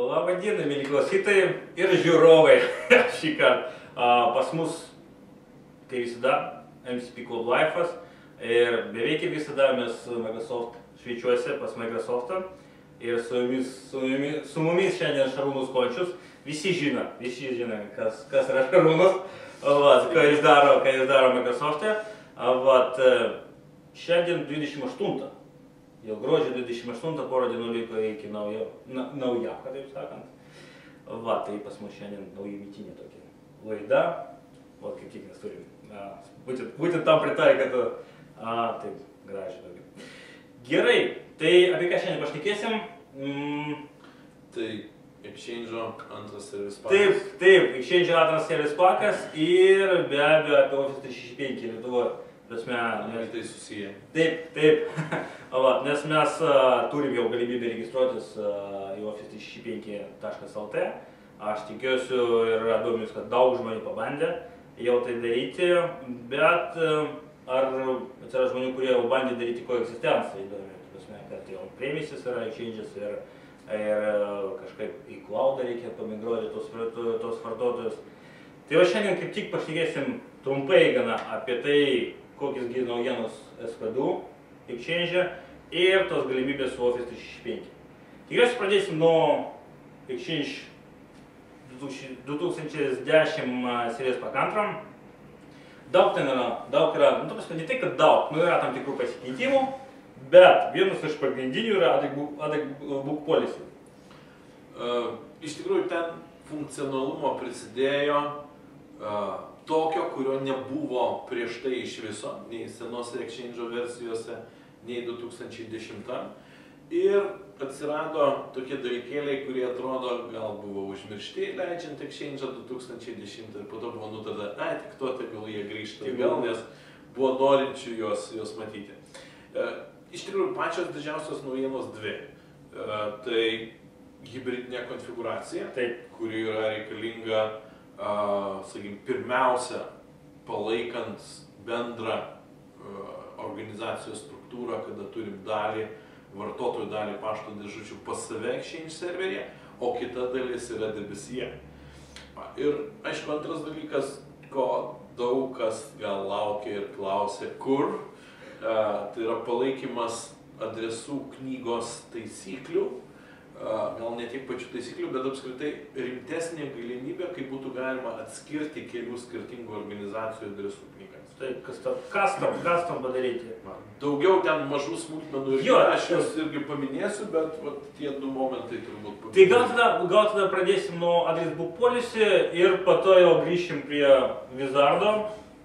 Labą dieną, mėly klausytojai ir žiūrovai. Šį kartą pas mus, kaip visada, MCP Club Life'as ir beveik visada mes Microsoft šveičiuose pas Microsoft'ą ir su mumis šiandien Šarūnas Končius. Visi žino, kas yra Šarūnas, ką jis daro Microsoft'e. Šiandien 28. Jau gruodžio 28 porą dienų liko iki naujako, taip sakant. Tai pas mus šiandien naujametinė tokia laida. Kaip tik mes turim. Būtent tam pritaikytų. Taip, gražiai tokia. Gerai, tai apie ką šiandien pašnekėsim? Tai Exchange'o antras service pakas. Taip, Exchange'o antras service pakas ir be abejo apie Office 365 Lietuvoje. Tai susiję. Taip. Nes mes turim jau galimybę registruotis į office365.lt. Aš tikiuosi ir domiuosi, kad daug žmonių pabandė jau tai daryti, bet ar atsiras žmonių, kurie jau bandė daryti koegzistenciją įdomi, kad jau premises yra Exchange'as ir kažkaip į cloudą reikia pamigruoti tos vartotojus. Tai va šiandien kaip tik pašnekėsim trumpai gana apie tai, kokios naujienos SP2 Exchange'e ir tos galimybės su Office 365. Tikriausiai pradėsim nuo Exchange 2010 serijos pakantram. Daug yra, ne tai, kad daug, yra tam tikrų pasikeitimų, bet vienas iš pagrindinių yra Book Policy. Iš tikrųjų, ten funkcionalumo prisidėjo tokio, kurio nebuvo prieš tai iš viso, nei senose Exchange'o versijose, nei 2010. Ir atsirado tokie dalykėliai, kurie atrodo gal buvo užmiršti, leidžiant Exchange'ą 2010 ir po to buvo nutada, tik to tegul jie grįžta gal, nes buvo norinčių juos matyti. Iš tikrųjų, pačios didžiausios naujienos dvi. Tai hibridinė konfiguracija, kuri yra reikalinga pirmiausia, palaikant bendrą organizacijos struktūrą, kada turim vartotojų dalį pašto dėžučių pas save Exchange serveryje, o kita dalis yra debesyje. Ir aišku, antras dalykas, ko daug kas gal laukia ir klausė, kur, tai yra palaikymas adresų knygos taisyklių, gal ne tiek pačių taisyklių, bet apskritai rimtesnė galimybė, kaip būtų galima atskirti kelių skirtingų organizacijų adresų knygas. Taip, kas tam padaryti? Daugiau ten mažų smulkmenų ir aš juos irgi paminėsiu, bet tie du momentai turbūt paminėsiu. Tai gal tada pradėsim nuo Address Book Policy ir po to jau grįšim prie Wizardo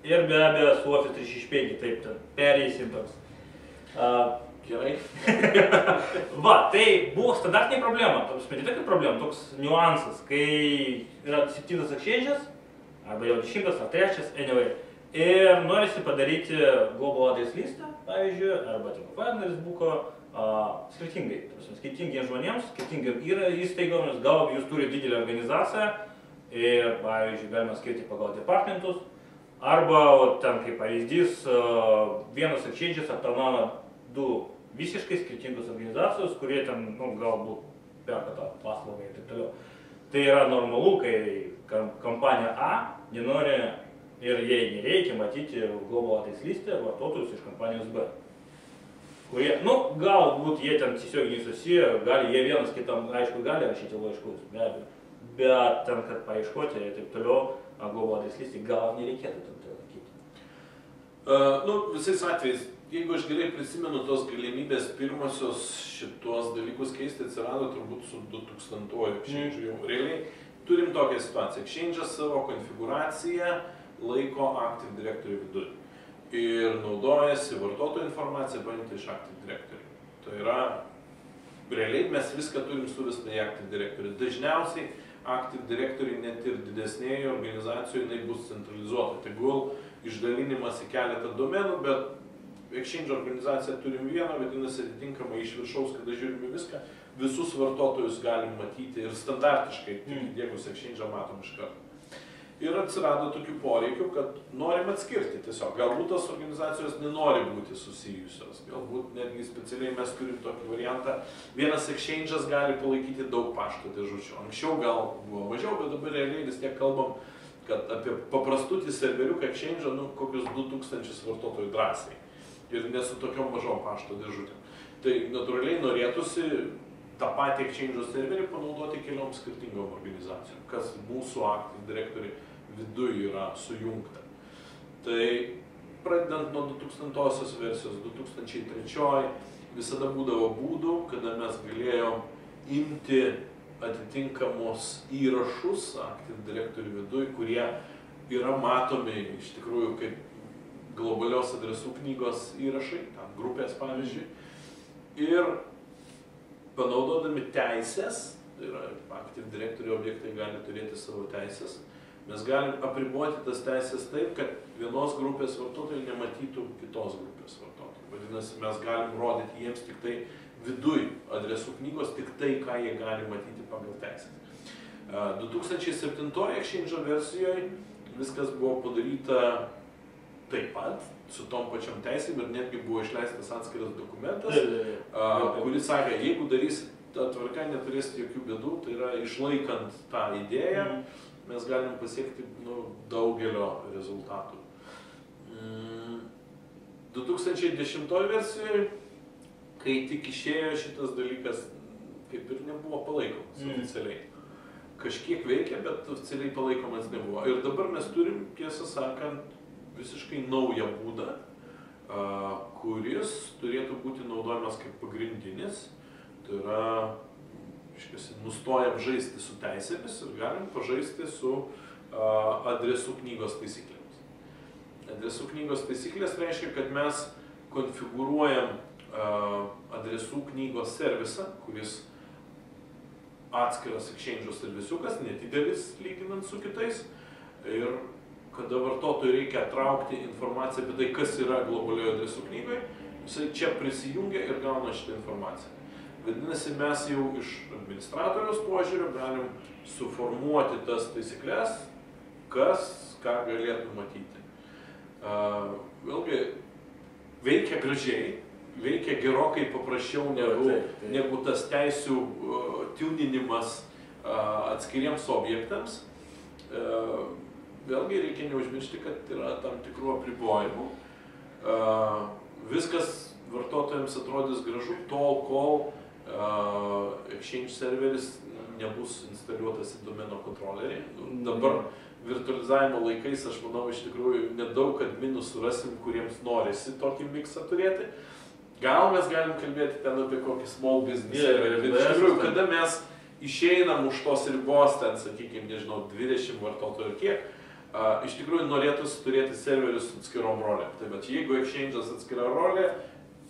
ir be abejo su Office 365, taip ten pereisim toks. Gerai. Tai buvo standartinė problema, ne tokia problema, toks niuansas, kai yra 7 Exchange'as, arba jau 10 ar 3, anyway, ir norisi padaryti Global Address listą, pavyzdžiui, arba Address Book'o skirtingai, skirtingiems žmonėms, skirtingiam įstaigoms, gal jūs turite didelę organizaciją ir, pavyzdžiui, galima skirti pagal departmentus, arba ten kaip pavyzdys, vienas Exchange'as aptarnauja 2 visiškai skirtingus organizacijos, kurie ten, galbūt perka tą paslaugą ir taip toliau. Tai yra normalu, kai kompanija A nenori ir jai nereikia matyti Global Address liste vartotojus iš kompanijos B. Kurie, galbūt jie ten tiesiog nesusiję, jie vienas kitam, aišku, gali rašyti laiškus, be abejo. Bet ten, kad paieškoti ir taip toliau, Global Address listį gal nereikėtų tam tai laikyti. Visais atvejais, jeigu aš gerai prisimenu, tos galimybės pirmosios šitos dalykus keisti atsirado turbūt su 2000-ojo Exchange'u jau realiai. Turim tokią situaciją. Exchange'as savo konfiguraciją laiko Active Directory viduje ir naudojasi vartotojų informaciją paimti iš Active Directory. Tai yra, realiai mes viską turim suvestą į Active Directory. Dažniausiai Active Directory net ir didesnėje organizacijoje jinai bus centralizuota. Tegul išdalinimas į keletą domenų, bet Exchange organizaciją turim vieną, vadinasi atitinkamai iš viršaus, kada žiūrime viską, visus vartotojus galim matyti ir standartiškai įdiegus Exchange'ą matom iš karto. Ir atsirado tokių poreikių, kad norim atskirti tiesiog. Galbūt tos organizacijos nenori būti susijusios. Galbūt netgi specialiai mes turim tokį variantą. Vienas exchange'as gali palaikyti daug pašto dėžučių. Anksčiau gal buvo mažiau, bet dabar realiai vis tiek kalbam, kad apie paprastutį serveriuką exchange'ą, kokius 2000 vartotojų drąsiai. Ir ne su tokiom mažom pašto dėžutėm. Tai natūraliai norėtųsi tą patį exchange'o serverį panaudoti keliom skirtingom organizacijom, kas mūsų Active Directory viduje yra sujungta. Tai pradedant nuo 2000 versijos, 2003 visada būdavo būdų, kada mes galėjom imti atitinkamus įrašus Active Directory viduje, kurie yra matomi iš tikrųjų kaip globalios adresų knygos įrašai, tam grupės pavyzdžiui. Ir panaudodami teisės, tai yra Active Directory objektai gali turėti savo teisės, mes galim apriboti tas teisės taip, kad vienos grupės vartotojai nematytų kitos grupės vartotojų. Vadinasi, mes galim rodyti jiems tik tai viduj adresų knygos, tik tai, ką jie gali matyti pagal teisės. 2007 Exchange versijoje viskas buvo padaryta taip pat, su tom pačiom teisėm ir netgi buvo išleistas atskiras dokumentas, kuris sakė, jeigu darysit tą tvarką, neturėsit jokių bėdų, tai yra išlaikant tą idėją, mes galim pasiekti daugelio rezultatų. 2010 versijoje, kai tik išėjo šitas dalykas, kaip ir nebuvo palaikomas oficialiai. Kažkiek veikia, bet oficialiai palaikomas nebuvo. Ir dabar mes turim, tiesą sakant, visiškai naują būdą, kuris turėtų būti naudojamas kaip pagrindinis. Tai yra, nustojam žaisti su teisėmis ir galim pažaisti su adresų knygos taisyklėmis. Adresų knygos taisyklės reiškia, kad mes konfigūruojam adresų knygos servisą, kuris atskiras exchange'o servisiukas, nedidelis lyginant su kitais. Ir kada vartotojui reikia traukti informaciją apie tai, kas yra globalioje adresų knygoje, jisai čia prisijungia ir gauna šitą informaciją. Vadinasi, mes jau iš administratoriaus požiūrio galim suformuoti tas taisyklės, kas ką galėtų matyti. Vėlgi, veikia gražiai, veikia gerokai paprasčiau negu tas teisių tuninimas atskiriems objektams. Vėlgi reikia neužmiršti, kad yra tam tikrų apribojimų. Viskas vartotojams atrodys gražu tol, kol Exchange serveris nebus instaliuotas į domeno kontrolerį. Dabar virtualizavimo laikais, aš manau, iš tikrųjų nedaug adminų surasim, kuriems norisi tokį miksą turėti. Gal mes galim kalbėti ten apie kokį small business serverį, bet iš tikrųjų, kada mes išeinam už tos ribos, ten, sakykime, nežinau, 20 vartotojų ir kiek, iš tikrųjų norėtųsi turėti serverius su atskirom rolėm. Tai bet jeigu Exchange'as atskira rolė,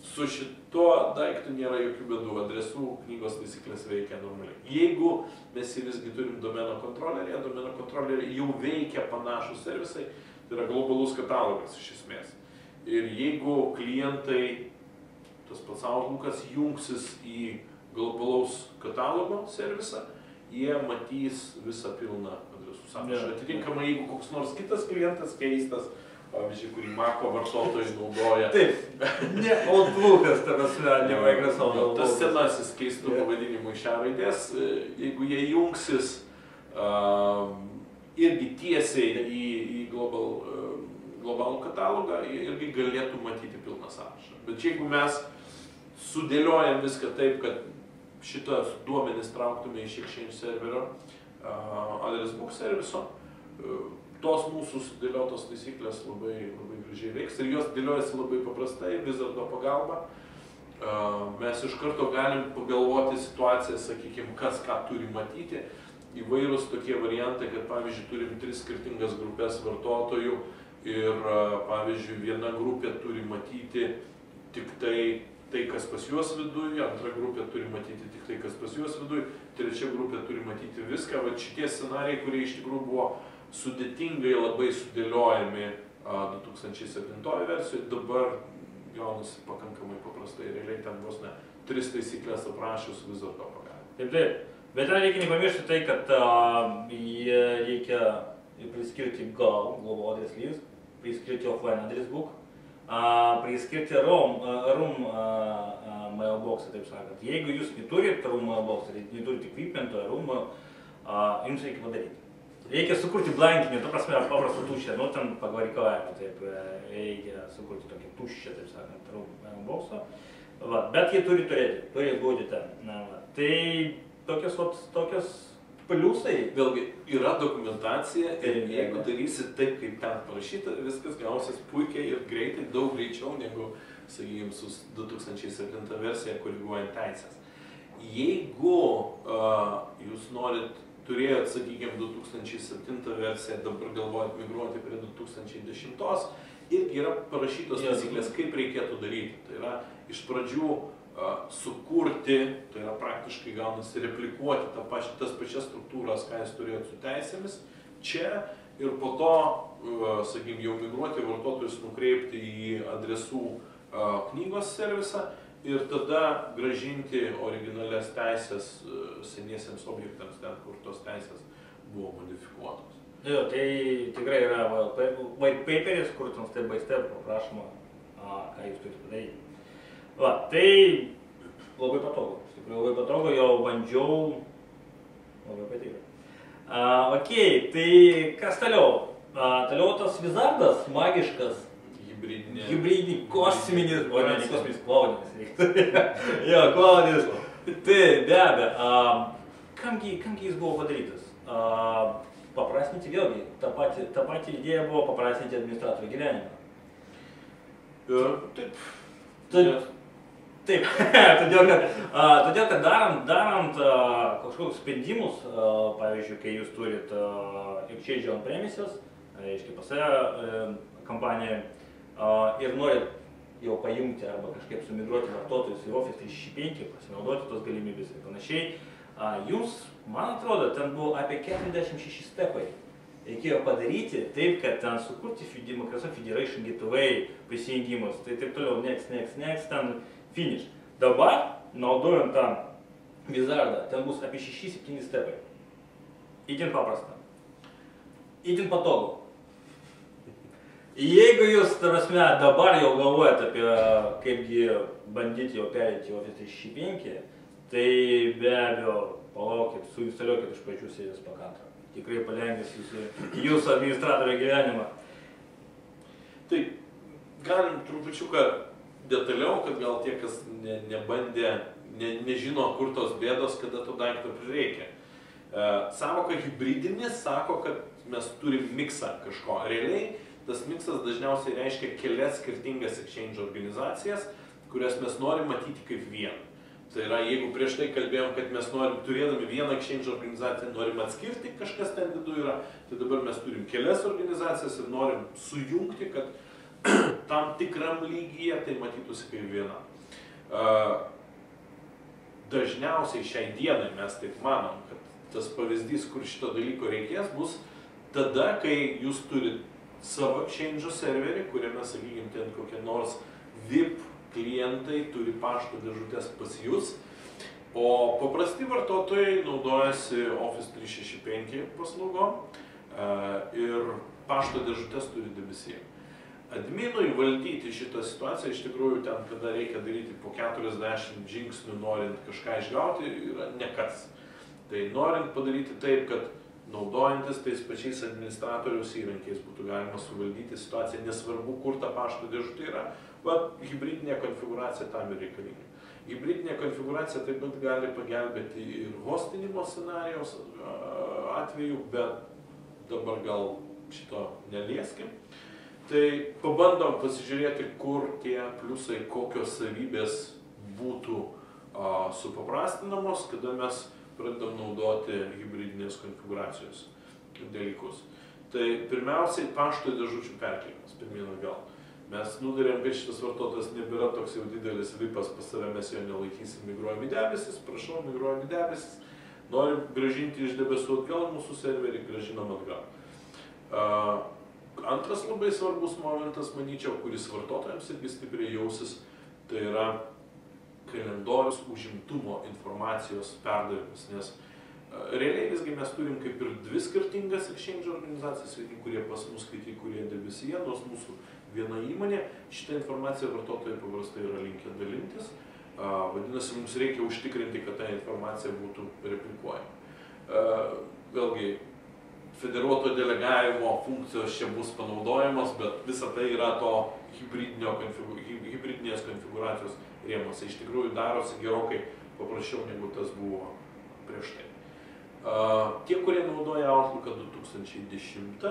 su šito daiktu nėra jokių bėdų, adresų knygos taisyklės veikia normaliai. Jeigu mes visgi turim domeno kontrolerį, domeno kontrolerį jau veikia panašus servisai, tai yra globalus katalogas iš esmės. Ir jeigu klientai, tas pats Outlookas, jungsis į globalaus katalogo servisą, jie matys visą pilną adresų sąrašą. Atitinkamai, jeigu koks nors kitas klientas keistas, pavyzdžiui, kurį Maco vartotojai naudoja. Taip, ne Outlookas, ne Microsoft. Tas senasis keistų pavadinimų iš raidės, jeigu jie jungsis irgi tiesiai į globalų katalogą, jie irgi galėtų matyti pilną sąrašą. Bet jeigu mes sudėliojam viską taip, kad šitas duomenis trauktume iš Exchange serverio adresbook serviso, tos mūsų sudėliotos taisyklės labai gražiai veiks ir jos dėliojasi labai paprastai, Wizardo pagalba. Mes iš karto galim pagalvoti situaciją, sakykime, kas ką turi matyti. Įvairūs tokie variantai, kad pavyzdžiui turim 3 skirtingas grupės vartotojų ir pavyzdžiui viena grupė turi matyti tik tai, kas pas juos viduj, antra grupė turi matyti tik tai, kas pas juos viduj, trečia grupė turi matyti viską. Va šitie scenarijai, kurie iš tikrųjų buvo sudėtingai labai sudėliojami 2007 versijoje, dabar gaunasi pakankamai paprastai, realiai ten vos ne 3 taisyklės aprašius Wizardo pagalba. Taip. Bet reikia nepamiršti tai, kad reikia priskirti Global Address List, priskirti Offline Address Book, priskirti room mailbox, taip sakant. Jeigu jūs neturit room mailbox, neturit equipmento, room, jums reikia padaryti. Reikia sukurti blankinį, ta prasme, paprastą tuščią, nu ten pavarikavimą, taip, reikia sukurti tokį tuščią, taip sakant, room mailboxą. Bet jie turi būti ten. Tai tokios pliusai. Vėlgi, yra dokumentacija ir jeigu darysi taip, kaip ten parašyta, viskas gausis puikiai ir greitai, daug greičiau negu, sakykime, su 2007 versija koriguojant teisės. Jeigu jūs turėjot, sakykime, 2007 versiją, dabar galvojat migruoti prie 2010, irgi yra parašytos taisyklės, kaip reikėtų daryti. Tai yra iš pradžių sukurti, tai yra praktiškai gaunasi replikuoti tas pačias struktūras, ką jūs turėjot su teisėmis čia ir po to, sakykime, jau migruoti vartotojus nukreipti į adresų knygos servisą ir tada grąžinti originalias teisės seniesiems objektams ten, kur tos teisės buvo modifikuotos. Jo, tai tikrai yra white paperis, kur ten step by step paprašoma, ką jūs turite padaryti. Va, tai labai patogu, labai patogu, jau bandžiau, labai patiko. Ok, tai kas toliau? Toliau tas Wizardas, magiškas, hibridinį, kosminis, o ne kosminis, klaudinis reiktų. Jo, klaudinis. Tai be abejo, kamgi jis buvo padarytas? Paprastinti vėlgi, ta pati idėja buvo paprastinti administratorių gyvenimą. Taip. Taip, todėl kad darant kažkokius sprendimus, pavyzdžiui, kai jūs turit Exchange on premises, reiškia pas kompaniją, ir norit jau paimti arba kažkaip sumigruoti vartotojus į Office 365, pasinaudoti tos galimybės ir panašiai, jums, man atrodo, ten buvo apie 46 stepai. Reikėjo padaryti taip, kad ten sukurti Microsoft Federation Gateway prisijungimus, tai taip toliau, next, ten finish. Dabar, naudojant tą Wizardą, ten bus apie 6-7 stepai. Itin paprasta. Itin patogu. Jeigu jūs, tarasme, dabar jau galvojate apie kaipgi bandyti jau perėti į Office 365, tai be abejo, palaukit, suinstaliuokit iš pačių Service Pack 2. Tikrai palengvins jūsų administratorio gyvenimą. Tai galim trupučiuką detaliau, kad gal tie, kas nebandė, nežino, kur tos bėdos, kada to daikto prireikia. Savoka hybridinis sako, kad mes turim miksą kažko. Realiai tas miksas dažniausiai reiškia kelias skirtingas exchange organizacijas, kurias mes norim matyti kaip vieną. Tai yra, jeigu prieš tai kalbėjom, kad mes norim, turėdami vieną exchange organizaciją, norim atskirti, kažkas ten viduje yra, tai dabar mes turim kelias organizacijas ir norim sujungti, kad tam tikram lygyje tai matytųsi kaip viena. Dažniausiai šiai dienai mes taip manom, kad tas pavyzdys, kur šito dalyko reikės, bus tada, kai jūs turit savo exchange serverį, kuriame, sakykime, ten kokie nors VIP klientai turi pašto dėžutės pas jūs, o paprasti vartotojai naudojasi Office 365 paslaugom ir pašto dėžutės turi debesyje. Adminui valdyti šitą situaciją, iš tikrųjų ten, kada reikia daryti po 40 žingsnių, norint kažką išgauti, yra nekas. Tai norint padaryti taip, kad naudojantis tais pačiais administratoriaus įrankiais būtų galima suvaldyti situaciją, nesvarbu, kur ta pašto dėžutė yra, bet hibridinė konfiguracija tam ir reikalinga. Hibridinė konfiguracija taip pat gali pagelbėti ir hostinimo scenarijos atveju, bet dabar gal šito nelieskim. Tai pabandom pasižiūrėti, kur tie pliusai, kokios savybės būtų supaprastinamos, kada mes pradedam naudoti hibridinės konfiguracijos dalykus. Tai pirmiausiai pašto dėžučių perkėlimas, pirmyn atgal. Mes nutarėm, kad šitas vartotojas nebėra toks jau didelis vipas, pas save mes jo nelaikysim, migruojam į debesis, prašau, migruojam į debesis, norim grąžinti iš debesų atgal mūsų serverį, grąžinam atgal. Antras labai svarbus momentas, manyčiau, kuris vartotojams irgi stipriai jausis, tai yra kalendorius užimtumo informacijos perdavimas, nes Realiai visgi mes turim kaip ir dvi skirtingas exchange organizacijas, vieni, kurie pas mus, kiti, kurie debesyje, nors mūsų viena įmonė. Šitą informaciją vartotojai paprastai yra linkę dalintis. Vadinasi, mums reikia užtikrinti, kad ta informacija būtų replikuojama. Vėlgi, federuoto delegavimo funkcijos čia bus panaudojamos, bet visa tai yra to hibridinės konfiguracijos rėmuose. Iš tikrųjų darosi gerokai paprasčiau, negu tas buvo prieš tai. Tie, kurie naudoja Outlooką 2010,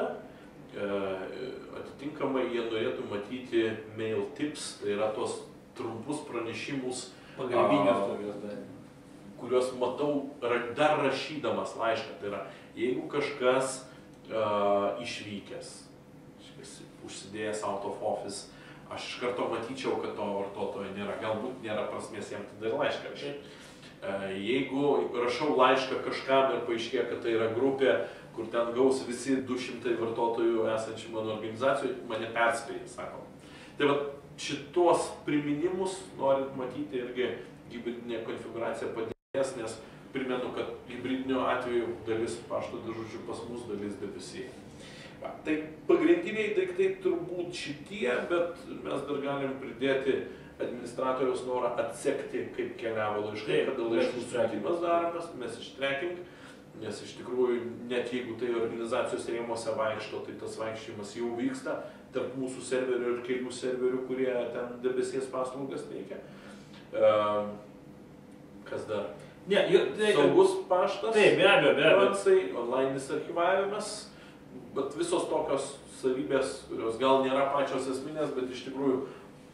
atitinkamai jie norėtų matyti mail tips, tai yra tos trumpus pranešimus, kuriuos matau dar rašydamas laišką. Tai yra, jeigu kažkas išvykęs, užsidėjęs out of office, aš iš karto matyčiau, kad to vartotojo nėra. Galbūt nėra prasmės jam tada ir laišką rašyti. Jeigu rašau laišką kažkam ir paaiškėja, kad tai yra grupė, kur ten gaus visi 200 vartotojų esančių mano organizacijų, mane perspėja, sako. Tai va, šitos priminimus, norint matyti, irgi hibridinė konfiguracija padės, nes primenu, kad hibridinio atveju dalis pašto dėžučių pas mus, dalis debesyje. Tai pagrindiniai daiktai turbūt šitie, bet mes dar galim pridėti administratoriaus norą atsekti, kaip keliavo laiškai, kada laiškų siuntimas daromas, message tracking, nes iš tikrųjų, net jeigu tai organizacijos rėmuose vaikšto, tai tas vaikščiojimas jau vyksta tarp mūsų serverių ir kelių serverių, kurie ten debesies paslaugas teikia. Kas dar? Saugus paštas, online'is archyvavimas, bet visos tokios savybės, kurios gal nėra pačios esminės, bet iš tikrųjų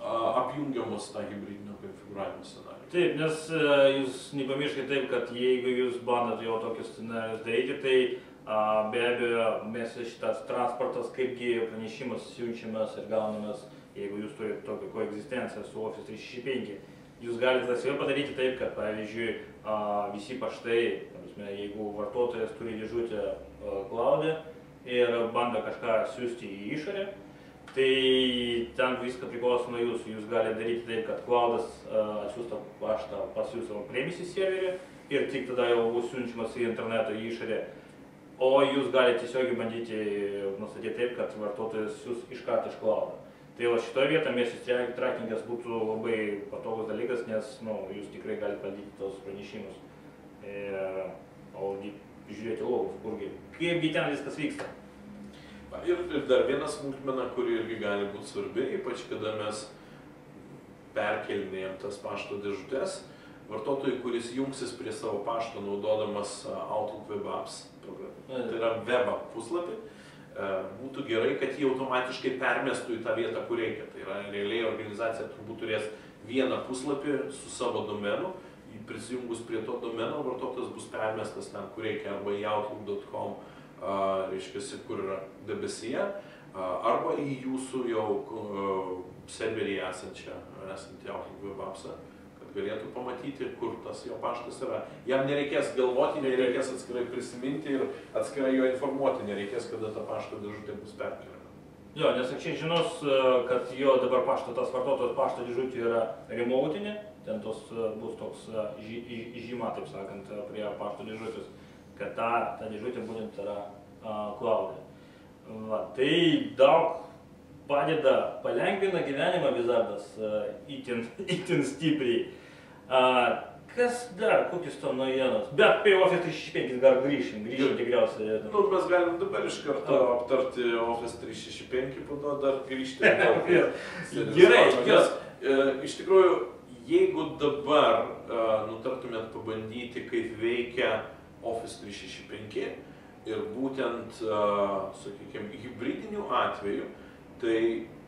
apjungiamos tą hibridinio konfigūravimo scenarijų. Taip, nes jūs nepamirškite taip, kad jeigu jūs bandot jau tokius scenarijus daryti, tai be abejo mes šitas transportas, kaipgi pranešimas siunčiamas ir gaunamas, jeigu jūs turite tokią koegzistenciją su Office 365, jūs galite laisvai padaryti taip, kad pavyzdžiui visi paštai, jeigu vartotojas turi dėžutę cloud'e ir bando kažką siųsti į išorę, tai ten viską priklauso nuo jūsų. Jūs galite daryti taip, kad cloud'as atsiųstą paštą pasiūs savo premises serverį ir tik tada jau bus siunčiamas į interneto į išorę. O jūs galite tiesiog bandyti nustatyti taip, kad vartotojas siūs iškart iš cloud'o. Tai va šitoje vietoje message trackingas būtų labai patogus dalykas, nes jūs tikrai galite valdyti tos pranešimus. O žiūrėti logus, kurgi. Kaipgi ten viskas vyksta. Ir dar viena smulkmena, kuri irgi gali būti svarbi, ypač kada mes perkelinėjom tas pašto dėžutes. Vartotojui, kuris jungsis prie savo pašto naudodamas Outlook Web Apps programą, tai yra web puslapį, būtų gerai, kad jį automatiškai permestų į tą vietą, kur reikia. Tai yra, realiai organizacija turbūt turės vieną puslapį su savo domenu, prisijungus prie to domeno, vartotojas bus permestas ten, kur reikia, arba į outlook.com, reiškiasi, kur yra debesyje, arba į jūsų jau serverį esantį Outlook Web Apps'ą, kad galėtų pamatyti, kur tas jo paštas yra. Jam nereikės galvoti, nereikės atskirai prisiminti ir atskirai jo informuoti, nereikės, kada ta pašto dėžutė bus perkeliama. Jo, nes akčiai žinos, kad jo dabar tas vartotojos pašto dėžutė yra remotinė, ten bus toks žyma, taip sakant, prie pašto dėžutės, kad ta dėžutė būtent yra cloud'e. Tai daug padeda, palengvina gyvenimą Wizardas itin stipriai. Kas dar, kokius to naujienos? Bet apie Office 365 dar grįšim tikriausiai. Mes galim dabar iš karto aptarti Office 365, po to dar grįžti. Gerai. Iš tikrųjų, jeigu dabar nutartumėt pabandyti, kaip veikia Office 365 ir būtent, sakykime, hibridinių atvejų, tai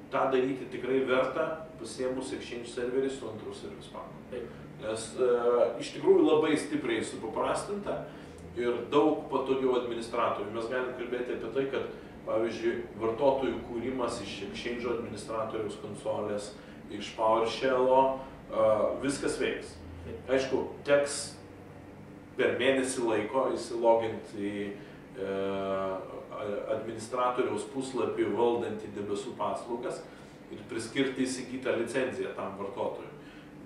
tą daryti tikrai verta pasiėmus Exchange serverį su antru service paku. Nes iš tikrųjų labai stipriai supaprastinta ir daug patogiau administratorių. Mes galim kalbėti apie tai, kad, pavyzdžiui, vartotojų kūrimas iš Exchange administratoriaus konsolės, iš PowerShell'o, viskas veiks. Aišku, teks per mėnesį laiko įsiloginti į administratoriaus puslapį valdantį debesų paslaugas ir priskirti įsigytą licenciją tam vartotojui.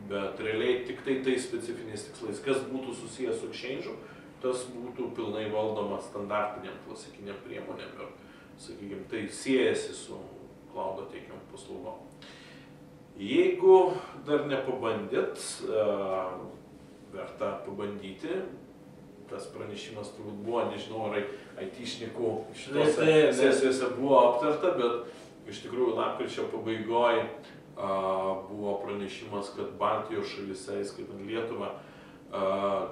Bet realiai tik tai specifiniais tikslais, kas būtų susijęs su Exchange'u, tas būtų pilnai valdoma standartiniam klasikiniam priemonėm ir, sakykime, tai siejasi su cloudo teikiamų paslaugom. Jeigu dar nepabandėt, verta pabandyti, tas pranešimas turbūt buvo, nežinau, ar IT-šnikų šitose sesijose buvo aptarta, bet iš tikrųjų lapkričio pabaigoje buvo pranešimas, kad Baltijos šalyse, įskaitant Lietuvą,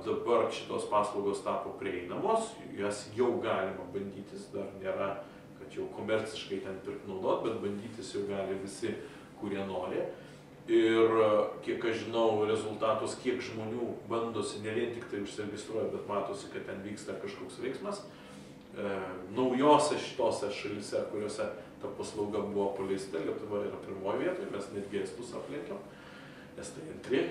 dabar šitos paslaugos tapo prieinamos, jas jau galima bandytis, dar nėra, kad jau komerciškai ten pirkt naudot, bet bandytis jau gali visi, kurie nori. Ir kiek aš žinau rezultatus, kiek žmonių bandosi, ne vien tik tai užsiregistruoja, bet matosi, kad ten vyksta kažkoks veiksmas. Naujose šitose šalyse, kuriuose ta paslauga buvo paleista, Lietuva yra pirmoje vietoje, mes netgi estus aplenkiam, estai antri.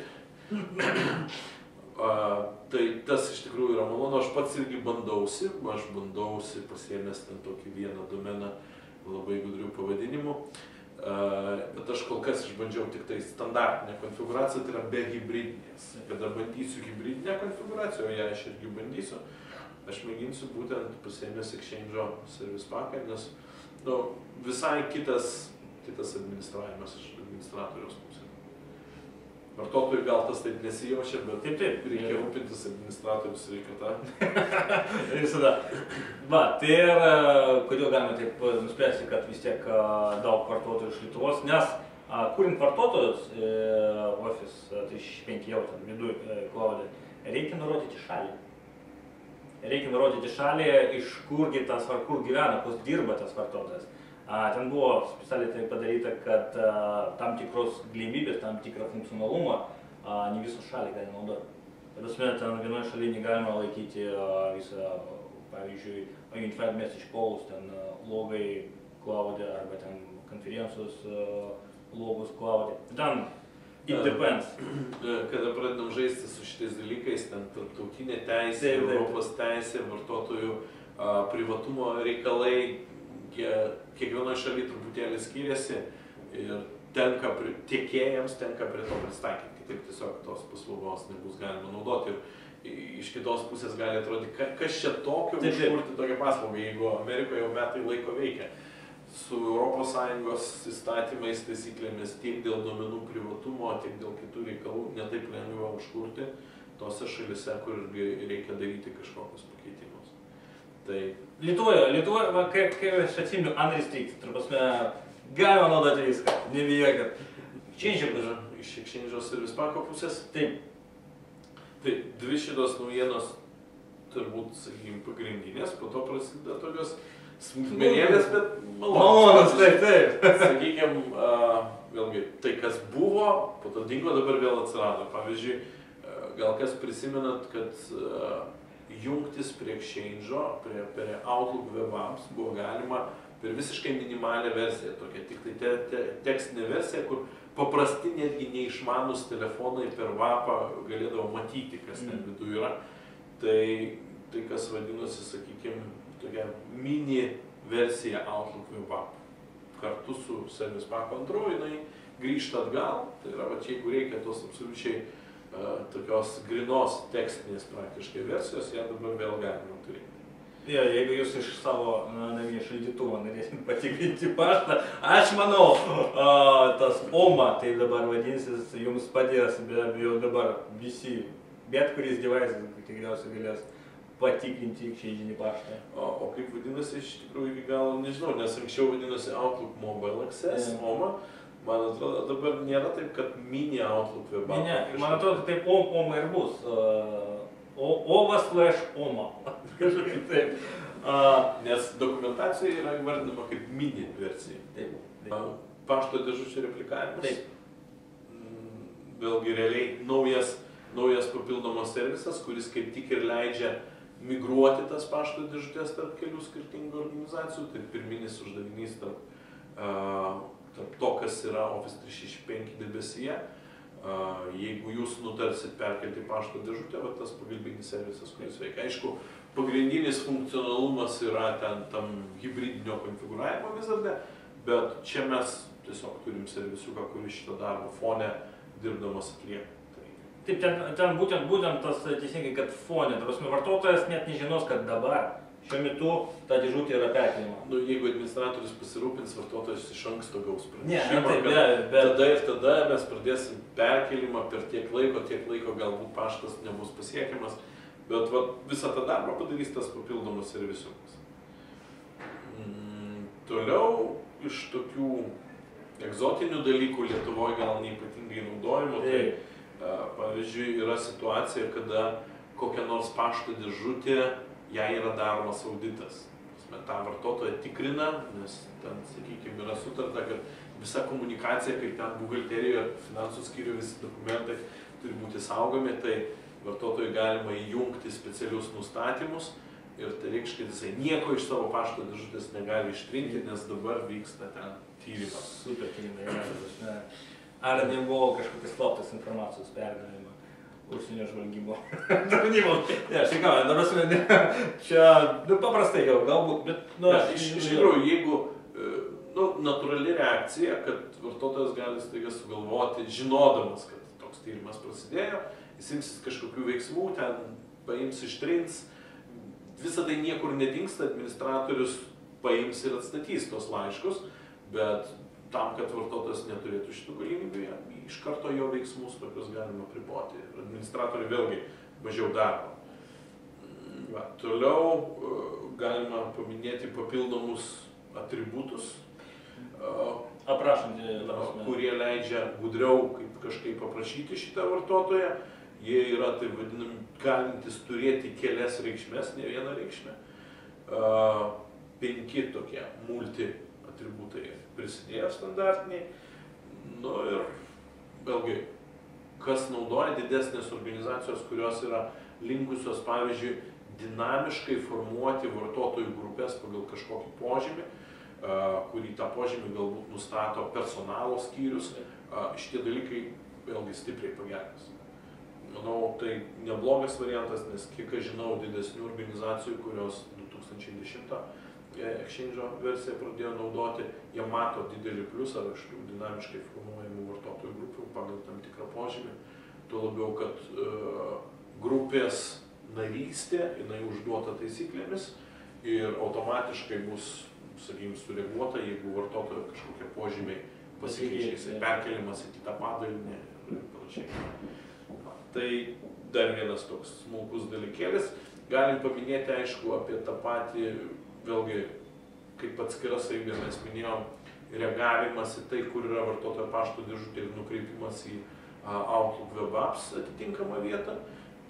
Tai tas iš tikrųjų yra malonu, aš pats irgi bandausi pasiėmęs ten tokį vieną domeną labai gudrių pavadinimų. Bet aš kol kas išbandžiau tik tai standartinę konfiguraciją, tai yra be hibridinės. Kada bandysiu hibridinę konfiguraciją, o ją aš irgi bandysiu, aš mėginsiu būtent pasiėmęs Exchange'o service packą, nes visai kitas administravimas iš administratoriaus pusės. Vartotojui gal tas taip nesijaučia, bet taip, reikia rūpintis administratorius sveikata. Visada. Va, tai ir kodėl galime taip nuspręsti, kad vis tiek daug vartotojų iš Lietuvos, nes kuriant vartotojus, Office 365 jau ten viduj cloud'e, reikia nurodyti šalį. Reikia nurodyti šalį, iš kur gyvena, kur dirba tas vartotojas. Ten buvo specialiai tai padaryta, kad tam tikros galimybės, tam tikrą funkcionalumą ne visos šaliai gali naudoti. Prasme, ten vienoje šalyje negalima laikyti visą, pavyzdžiui, Unified Message Calls, ten logai cloud'e arba ten konferencijos logus cloud'e. Ten it depends. Kada pradedam žaisti su šitais dalykais, ten tarptautinė teisė, Europos teisė, vartotojų privatumo reikalai, kiekvienoje šalyje truputėlį skiriasi ir tiekėjams tenka prie to pristaikyti, kitaip tiesiog tos paslaugos nebus galima naudoti. Ir iš kitos pusės gali atrodyti, kas čia tokio užkurti tokią paslaugą, jeigu Amerikoje jau metai laiko veikia. Su ES įstatymais, taisyklėmis tiek dėl duomenų privatumo, tiek dėl kitų reikalų netaip lengva užkurti tose šalise, kur reikia daryti kažkokius pakeitimus. Tai Lietuvoje, kaip aš atsimenu, unrestricted, prasme, galima naudoti viską, nebijokit. Iš Exchange'o service packo pusės? Taip. Tai dvi šitos naujienos turbūt, sakykime, pagrindinės, po to prasideda tokios smulkmenėlės, bet malonos, taip. Sakykime, vėlgi, tai kas buvo, po to dingo, dabar vėl atsirado. Pavyzdžiui, gal kas prisimenat, kad jungtis prie Exchange'o, prie Outlook web apps buvo galima per visiškai minimalią versiją, tokia tik tai tekstinė versija, kur paprasti netgi neišmanus telefonai per VAP-ą galėdavo matyti, kas ten viduje yra. Tai kas vadinosi, sakykime, tokia mini versija Outlook web app. Kartu su service packo antru, jinai grįžta atgal, tai yra, va, jeigu reikia tos absoliučiai tokios grinos tekstinės praktiškai versijos, ją dabar vėl galima turėti. Jeigu jūs iš savo naminio šaldytuvo norėsit patikrinti paštą, aš manau, tas OMA, tai dabar vadinsis, jums padės, be abejo dabar visi, bet kuris device'as tikriausiai galės patikrinti Exchange'inį paštą. O kaip vadinasi, iš tikrųjų iki galo nežinau, nes anksčiau vadinasi Outlook Mobile Access, OMA. Man atrodo, dabar nėra taip, kad mini Outlook web app. Ne, man atrodo, taip OMA ir bus. OVA/OMA. Kažkaip taip. Nes dokumentacijoje yra įvardinama kaip mini versija. Taip. Pašto dėžučių replikavimas. Taip. Vėlgi realiai naujas papildomas servisas, kuris kaip tik ir leidžia migruoti tas pašto dėžutės tarp kelių skirtingų organizacijų. Tai pirminis uždavinys tarp to, kas yra Office 365 debesyje. Jeigu jūs nutarsit perkelti pašto dėžutę, va tas pagalbinis servisas, kuris veikia. Aišku, pagrindinis funkcionalumas yra tam hibridinio konfigūravimo vizarde, bet čia mes tiesiog turim servisiuką, kuris šitą darbą fone dirbdamas atlieka. Taip, ten būtent tas teisingai, kad fone, vartotojas net nežinos, kad dabar šiuo metu ta dėžutė yra perkeliama. Nu, jeigu administratorius pasirūpins, vartotojas iš anksto gaus pranešimą. Tada ir tada mes pradėsim perkelimą per tiek laiko galbūt paštas nebus pasiekiamas, bet visą tą darbą padarys tas papildomas servisiukas. Toliau iš tokių egzotinių dalykų Lietuvoje gal neypatingai naudojimo, tai pavyzdžiui yra situacija, kada kokia nors pašto dėžutė, jai yra daromas auditas. tą vartotoją tikrina, nes ten, sakykime, yra sutarta, kad visa komunikacija, kaip ten buhalterijoje, finansų skyriuje visi dokumentai turi būti saugomi, tai vartotojui galima įjungti specialius nustatymus ir tai reikš, kad jisai nieko iš savo pašto dėžutės negali ištrinti, nes dabar vyksta ten tyrimas. Super tyrimai. Ar nebuvo kažkokios slaptos informacijos perdavimo užsienio žvalgybo tarnybos? Ne, aš tikau, dabar čia, paprastai jau, galbūt, bet, iš tikrųjų, jeigu, natūrali reakcija, kad vartotojas gali staiga sugalvoti, žinodamas, kad toks tyrimas prasidėjo, jis imsis kažkokių veiksmų, ten paims, ištrins, visą tai niekur nedingsta, administratorius paims ir atstatys tos laiškus, bet tam, kad vartotojas neturėtų šitų galimybių, iš karto jo veiksmus tokius galima priboti. Administratoriai vėlgi mažiau darbo. Toliau galima paminėti papildomus atributus, kurie leidžia gudriau kažkaip paprašyti šitą vartotoją. Jie yra, taip vadinami, galintis turėti kelias reikšmes, ne vieną reikšmę. 5 tokie multi atributai prisidėjo standartiniai. Ir vėlgi, kas naudoja didesnės organizacijos, kurios yra linkusios, pavyzdžiui, dinamiškai formuoti vartotojų grupės pagal kažkokį požymį, kurį tą požymį galbūt nustato personalo skyrius, šitie dalykai vėlgi stipriai pagerins. Manau, tai neblogas variantas, nes kiek aš žinau didesnių organizacijų, kurios 2010 Exchange'o versiją pradėjo naudoti, jie mato didelį pliusą iš tų dinamiškai formuojamų vartotojų grupių pagal tam tikrą požymį. Tuo labiau, kad grupės narystė, jinai užduota taisyklėmis ir automatiškai bus, sakykime, sureaguota, jeigu vartotojo kažkokie požymiai pasikeičia, jisai perkeliamas į kitą padalinį ir panašiai. Tai dar vienas toks smulkus dalykėlis. Galim paminėti, aišku, apie tą patį, vėlgi, kaip atskira savybė mes minėjom, reagavimas į tai, kur yra vartotojo pašto dėžutė ir nukreipimas į Outlook Web Apps atitinkamą vietą.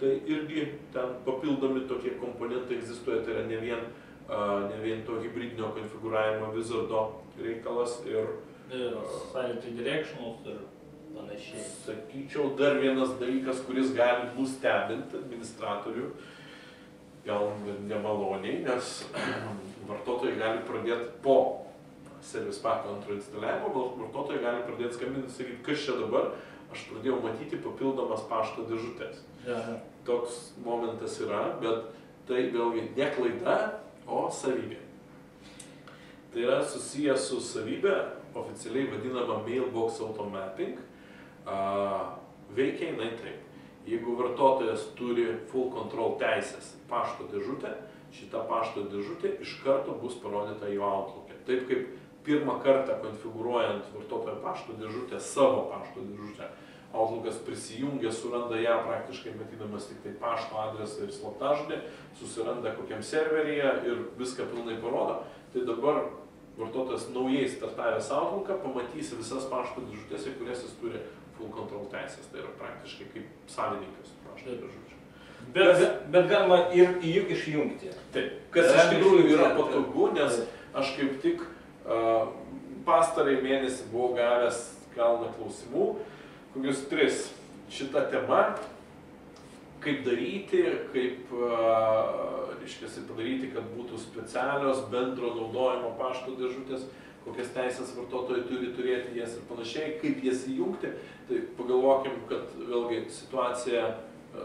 Tai irgi ten papildomi tokie komponentai egzistuoja, tai yra ne vien to hibridinio konfigūravimo wizardo reikalas ir sanity directionals ir panašiai. Sakyčiau, dar vienas dalykas, kuris gali nustebinti administratorių, gal nemaloniai, nes vartotojai gali pradėti po Service Pack antro instaliavimo, vartotojai gali pradėti skambinti ir sakyti, kas čia dabar, aš pradėjau matyti papildomas pašto dėžutės. Toks momentas yra, bet tai vėlgi ne klaida, o savybė. Tai yra susijęs su savybė, oficialiai vadinama Mailbox Automapping. Veikia jinai taip. Jeigu vartotojas turi full control teisės pašto dėžutę, šita pašto dėžutė iš karto bus parodyta jo Outlook'e. Taip kaip pirmą kartą konfigūruojant vartotojo pašto dėžutę, savo pašto dėžutę, Outlook'as prisijungia, suranda ją praktiškai matydamas tik tai pašto adresą ir slaptažodį, susiranda kokiam serveryje ir viską pilnai parodo, tai dabar vartotojas naujai startavęs Outlook'ą pamatys visas pašto dėžutės, į kurias jis turi full control teisės. Tai yra praktiškai kaip savininkas pašto dėžučių. Bet galima ir išjungti. Taip, kas iš tikrųjų yra patogu, nes aš kaip tik pastarąjį mėnesį buvau gavęs kalną klausimų, kokius 3 šitą temą, kaip daryti, kaip padaryti, kad būtų specialios bendro naudojimo pašto dėžutės, kokias teisės vartotojai turi turėti jas ir panašiai, kaip jas įjungti. Tai pagalvokim, kad vėlgi situacija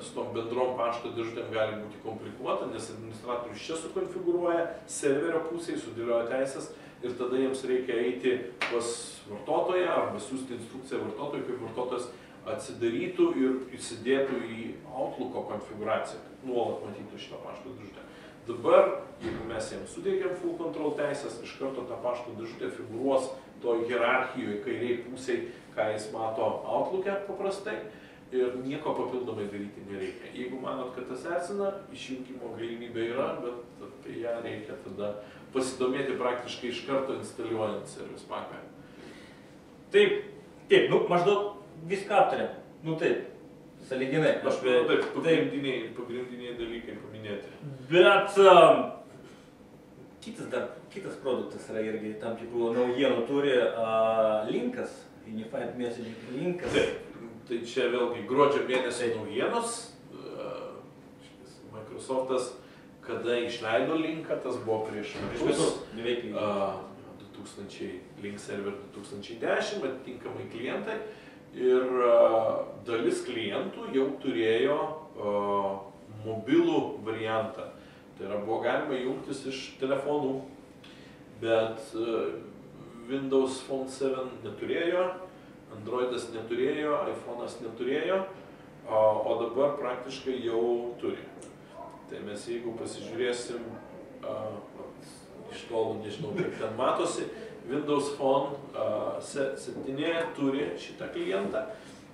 su tom bendrom pašto dėžutėm gali būti komplikuota, nes administratorius čia sukonfigūruoja, serverio pusėje sudėlioja teisės ir tada jiems reikia eiti pas vartotoją arba siūsti instrukciją vartotojui, kaip vartotojas atsidarytų ir įsidėtų į Outlook'o konfiguraciją, kad nuolat matytų šitą pašto dėžutę. Dabar, jeigu mes jiems sudėgiam full control teisės, iš karto ta pašto dėžutė figūruos to hierarchijoje kairiai pusiai, ką jis mato Outlook'e paprastai ir nieko papildomai daryti nereikia. Jeigu manot, kad tas erzina, išjungimo galimybė yra, bet apie ją reikia tada pasidomėti praktiškai iš karto instaliuojant Service Pack'ą. Taip, nu maždaug viską aptarėm. Nu taip, sąlyginai. Taip, pagrindiniai dalykai paminėti. Bet kitas produktas yra irgi tam tikrų naujienų turi linkas, Unified Messaging linkas. Taip, tai čia vėlgi gruodžio mėnesio naujienos. Microsoftas, kada išleido linką, tas buvo prieš metus. 2000 Link Server 2010, atitinkamai klientai. Ir dalis klientų jau turėjo mobilų variantą. Tai yra, buvo galima jungtis iš telefonų, bet Windows Phone 7 neturėjo, Androidas neturėjo, iPhone'as neturėjo, o dabar praktiškai jau turi. Tai mes jeigu pasižiūrėsim, iš tolo nežinau, kaip ten matosi, Windows Phone 7 turi šitą klientą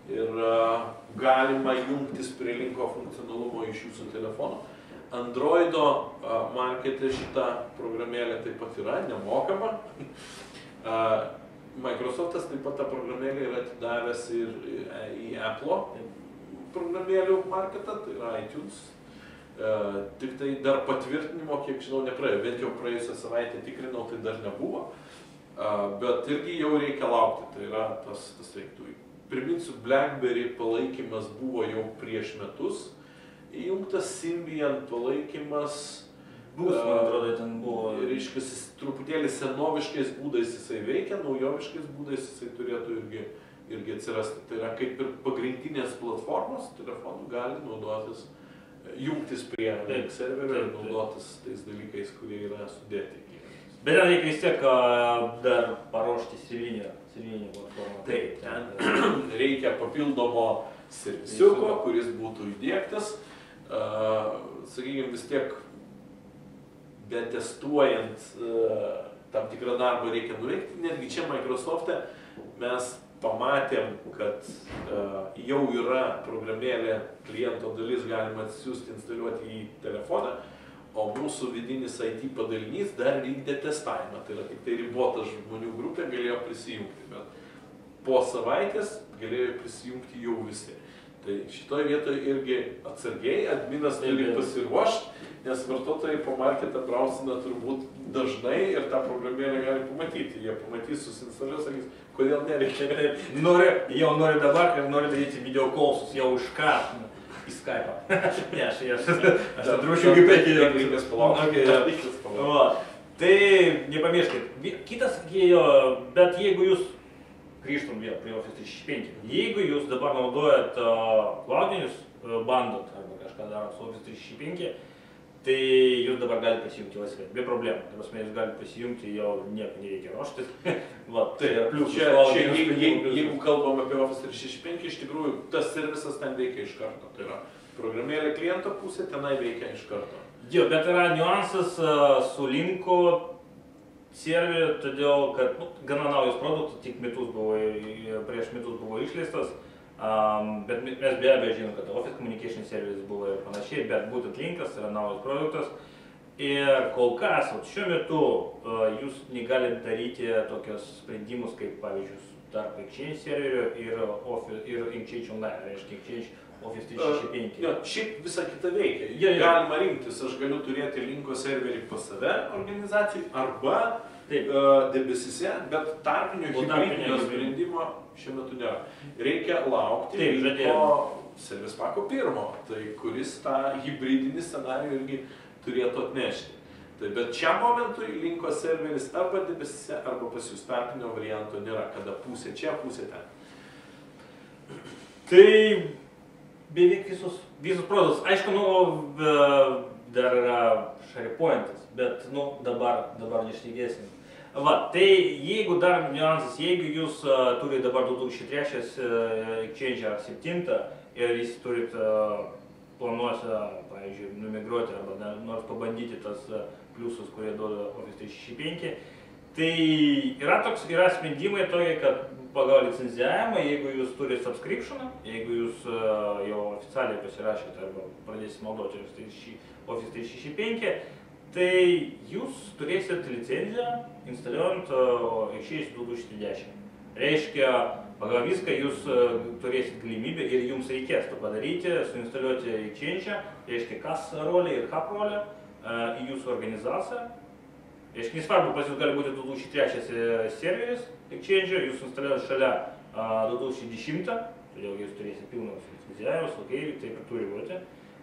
ir galima jungtis prie linko funkcionalumo iš jūsų telefono. Androido markete šitą programėlę taip pat yra nemokama. Microsoftas taip pat tą programėlę yra atidavęs ir į Apple'o programėlių marketą, tai yra iTunes. Tik tai dar patvirtinimo, kiek žinau, nepraėjo, bent jau praėjusią savaitę tikrinau, tai dar nebuvo. Bet irgi jau reikia laukti, tai yra tas reiktų. Priminsiu, BlackBerry palaikymas buvo jau prieš metus. Įjungtas Symbian palaikymas, man atrodo, ten buvo. Reiškia, truputėlį senoviškais būdais jisai veikia, naujoviškais būdais jisai turėtų irgi atsirasti. Tai yra kaip ir pagrindinės platformos telefonų gali naudotis, jungtis prie link serverio ir naudotis tais dalykais, kurie yra sudėti. Bet ten reikia vis tiek dar paruošti servinę platformą. Taip, ten reikia papildomo servisiuko, kuris būtų įdiegtas. Sakykime, vis tiek betestuojant tam tikrą darbą reikia nuveikti. Netgi čia Microsoft'e mes pamatėm, kad jau yra programėlė kliento dalis, galima atsiųsti, instaliuoti į telefoną, o mūsų vidinis IT padalinys dar vykdė testavimą. Tai yra tik tai ribota žmonių grupė galėjo prisijungti, bet po savaitės galėjo prisijungti jau visi. Tai šitoje vietoje irgi atsargiai adminas turi pasiruošti, nes vartotojai po marketą brausina turbūt dažnai ir tą programėlę gali pamatyti. Jie pamatys, susinstaliuos, sakys, kodėl nereikia. Jau nori dabar ir nori daryti video callsus jau iš karto į Skype'ą. Ne, aš atrūšiu kaip reikės palaukti. Tai nepamirškit. Kitas, bet jeigu jūs grįžtum vėl prie Office 365. Jeigu jūs dabar naudojat cloudinius, bandot arba kažką darot su Office 365, tai jūs dabar galite pasijungti laisvai, be problemų. Tai prasme, jūs galite pasijungti, jau nieko nereikia ruoštis. Jeigu kalbam apie Office 365, iš tikrųjų tas servisas ten veikia iš karto. Tai yra programėlė kliento pusė, tenai veikia iš karto. Jo, bet yra niuansas su linku serveriu, todėl kad gana naujas produktas, tik prieš metus buvo išleistas, bet mes be abejo žinom, kad Office Communication Service buvo ir panašiai, bet būtent linkas yra naujas produktas. Ir kol kas, šiuo metu jūs negalite daryti tokios sprendimus, kaip pavyzdžiui, tarp Exchange serverio ir Exchange Online, reiškia Exchange Office 365. Šiaip visa kita veikia. Galima rinktis, aš galiu turėti linko serverį pas save organizacijai arba debesyse, bet tarpinio hibridinio sprendimo šiuo metu nėra. Reikia laukti linko Service Pack'o 1, tai kuris tą hibridinį scenarijų irgi turėtų atnešti. Bet šiam momentui linko serveris arba debesyse, arba pas jūs tarpinio varianto nėra, kada pusė čia, pusė ten. Tai beveik visus produktus. Aišku, dar yra SharePoint'as, bet dabar nešnekėsim. Va, tai jeigu dar niuansas, jeigu jūs turite dabar 2003 Exchange ar 7 ir jūs turit planuose, pavyzdžiui, numigruoti arba nors pabandyti tas pliusus, kurie duoda Office 365, tai yra sprendimai tokie, kad pagal licenzijavimą, jeigu jūs turite subscriptioną, jeigu jūs jau oficialiai pasirašėte arba pradėsite naudoti Office 365, tai jūs turėsit licenciją instaliuojant Exchange 2010. Reiškia, pagal viską jūs turėsit galimybę ir jums reikės to padaryti, suinstaliuoti Exchange, reiškia kas rolė ir hub rolė į jūsų organizaciją. Reiškia, nesvarbu, pas jūs gali būti 2003 serveris Exchange, jūs instaliuojate šalia 2010, todėl jūs turėsit pilną licencijavimą, okei, taip ir turi būti.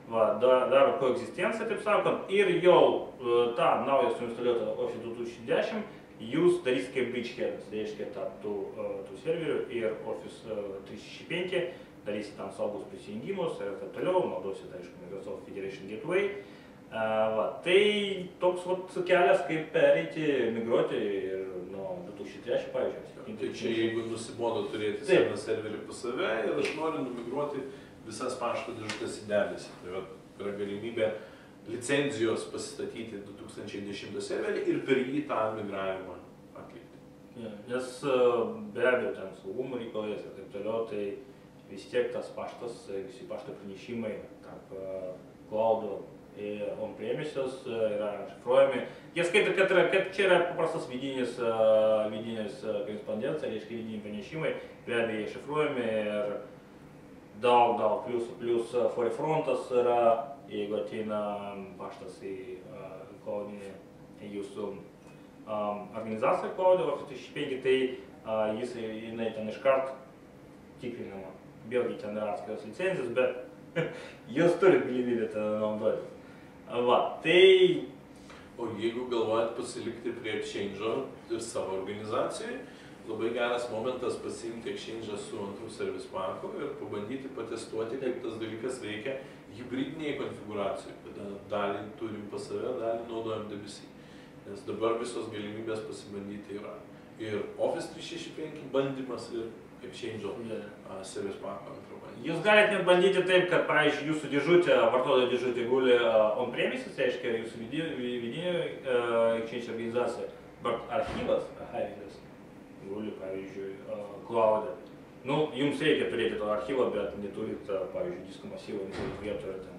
Va, daro koegzistenciją, taip sakant, ir jau tą naują suinstaliuotą Office 2010 jūs darysite kaip bridgeheadas, reiškia tų serverių ir Office 365, darysite tam saugus prisijungimus ir taip toliau, naudosite, aišku, Microsoft Federation Gateway. Va, tai toks kelias, kaip pereiti, migruoti ir nuo 2003, pavyzdžiui. Tai čia jeigu nusibodo turėti seną serverį pas save ir aš noriu numigruoti visas pašto dėžutės į debesį. Tai yra galimybė licenzijos pasistatyti 2010 serverį ir per jį tą migravimą atlikti. Ja, nes be abejo ten saugumo reikalais ir taip toliau, tai vis tiek tas paštas, visi pašto pranešimai tarp cloud'o ir on-premises yra šifruojami. Jie skaito, kad čia yra paprastas vidinis korespondencija, reiškia vidiniai pranešimai, be abejo jie šifruojami ir daug pliusų, plus forefrontas yra, jeigu ateina paštas į cloudinį jūsų organizaciją cloud'o, Office 365, tai jinai ten iškart tikrinama. Vėlgi ten yra atskiros licencijas, bet jūs turit galimybę ten naudoti. Va, tai... O jeigu galvojat pasilikti prie Exchange'o ir savo organizacijai, labai geras momentas pasiimti Exchange'ą su antru service paku ir pabandyti patestuoti, kaip tas dalykas veikia hibridiniai konfiguracijai, kada dalį turim pas save, dalį naudojam debesy. Nes dabar visos galimybės pasibandyti yra. Ir Office 365 bandymas ir Exchange'o service paku antro bandymas. Jūs galite net bandyti taip, kad, pavyzdžiui, jūsų dėžutė, vartotojo dėžutė guli on-premises, reiškia jūsų vidinė Exchange organizacija, bet archyvas guli, pavyzdžiui, cloud'e. Nu, jums reikia turėti to archyvą, bet neturit, pavyzdžiui, disko masyvą, neturit vietų ir ten,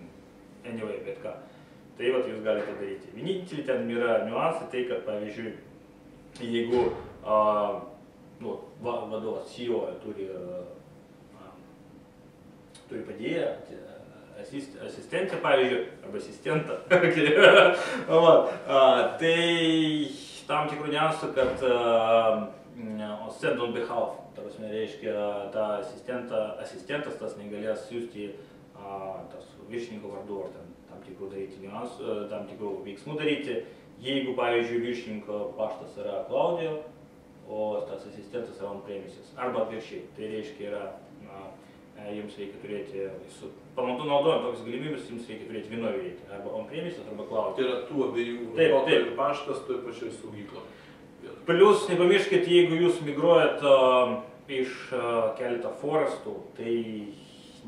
anyway, bet ką. Tai vat jūs galite daryti. Vienintelį ten yra niuansai, tai kad, pavyzdžiui, jeigu vadovas CEO turi padėję, asistentę, pavyzdžiui, arba asistentą, tai tam tikrų niuansų, kad send on behalf, ta prasme, reiškia, ta asistentas tas negalės siųsti tas viršininko vardu ar tam tikrų daryti niuansų, tam tikrų veiksmų daryti. Jeigu, pavyzdžiui, viršininko paštas yra cloud'e, o tas asistentas yra on-premises, arba atvirkščiai, tai reiškia yra, jums reikia turėti, naudojant tokias galimybės, jums reikia turėti vienoje vietoje, arba on-premises, arba cloud'e. Tai yra tų abiejų vartotojų paštas toje pačioje saugykloje. Plius, nepamirškit, jeigu jūs migruojat iš keletą forestų, tai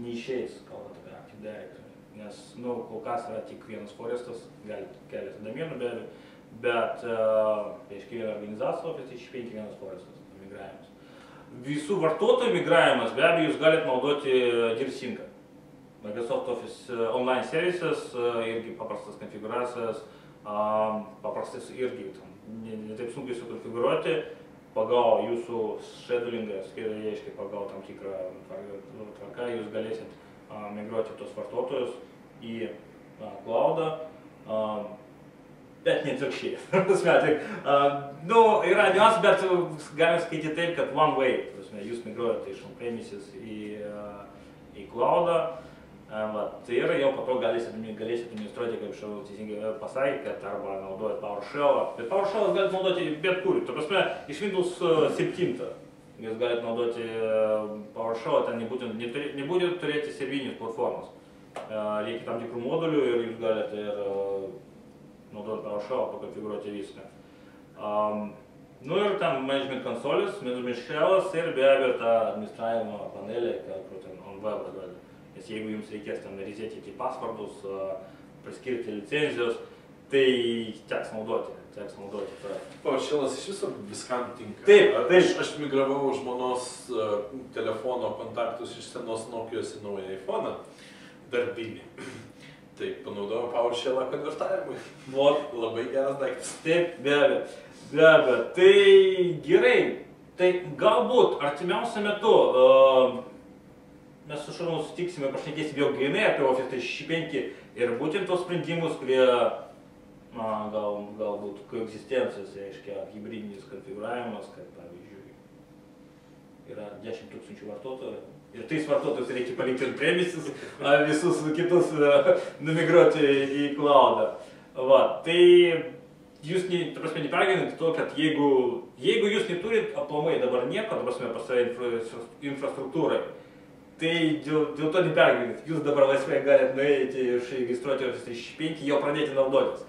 neišeis, kalbant apie Active Directory. Nes, kol kas yra tik vienas forestas, galite keletą domenų be abejo, bet, reiškia, viena organizacija, Office 365 vienas forestas migravimas. Visų vartotojų migravimas, be abejo, jūs galite naudoti dirsinką. Microsoft Office Online Services, irgi paprastas konfiguracijas, paprastas irgi ne taip sunkiai sukonfigūruoti, pagal jūsų schedulingą, reiškia pagal tam tikrą tvarką, jūs galėsit migruoti tos vartotojus į cloud'ą, bet neatvirkščiai. Yra niuansų, bet galim skaityti taip, kad one way, jūs migruojate iš on-premises į cloud'ą, tai yra jau po to galėsit administruoti, kaip šiau teisingai pasakė, kad arba naudojat PowerShell'ą, bet PowerShell'ą galite naudoti bet kur. Ta prasme, iš Windows 7 jūs galite naudoti PowerShell'ą, ten nebūtent turėti servinės platformos. Reikia tam tikrų modulių ir jūs galite ir naudoti PowerShell'ą, pakonfigūruoti viską. Nu ir ten management konsolės, Mišelas ir be abejo tą administravimo panelį, kur ten on web duoda. Nes jeigu jums reikės ten resetyti pasvardus, priskirti licenzijos, tai teks naudoti tą. PowerShellas iš viso viskam tinka. Taip. Aš migravau žmonos telefono kontaktus iš senos Nokijos į naują iPhone'ą darbinį. Tai panaudojau PowerShellą konvertavimui. Labai geras daiktas. Taip, be abejo. Tai gerai, tai galbūt artimiausiu metu mes su Šarūnu sutiksime, pašnekėsim jau grinai apie Office 365 ir būtent tos sprendimus, kurie galbūt koegzistencijos, reiškia hybridinis konfiguravimas, kad pavyzdžiui yra 10 000 vartotojų ir 3 vartotojus reikia palikti ant premises, visus kitus numigruoti į cloudą. Tai jūs nepergyvenate to, kad jeigu jūs neturit aplamai dabar nieko, pas save infrastruktūrai, tai dėl to nepergyvenate. Jūs dabar laisvai galite nueiti ir registruoti Office 365, jau pradėti naudotis.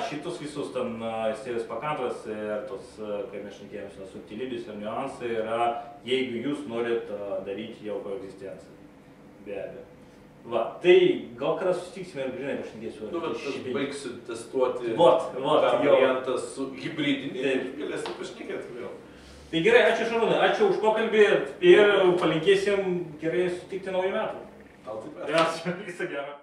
Šitus visus ten servis pakantras ir tos, kai mes šnekėjome, subtilybės ir niuansai yra, jeigu jūs norit daryti jau koegzistenciją. Be abejo. Tai gal kada susitiksime ir grinai pašnekėsiu. Aš baigsiu testuoti tą variantą su hybridiniu ir galėsim pašnekėti vėl. Tai gerai, ačiū Šarūnai, ačiū už pokalbį ir palinkėsim gerai sutikti naujų metų. Tau taip pat. Ačiū, viso gero.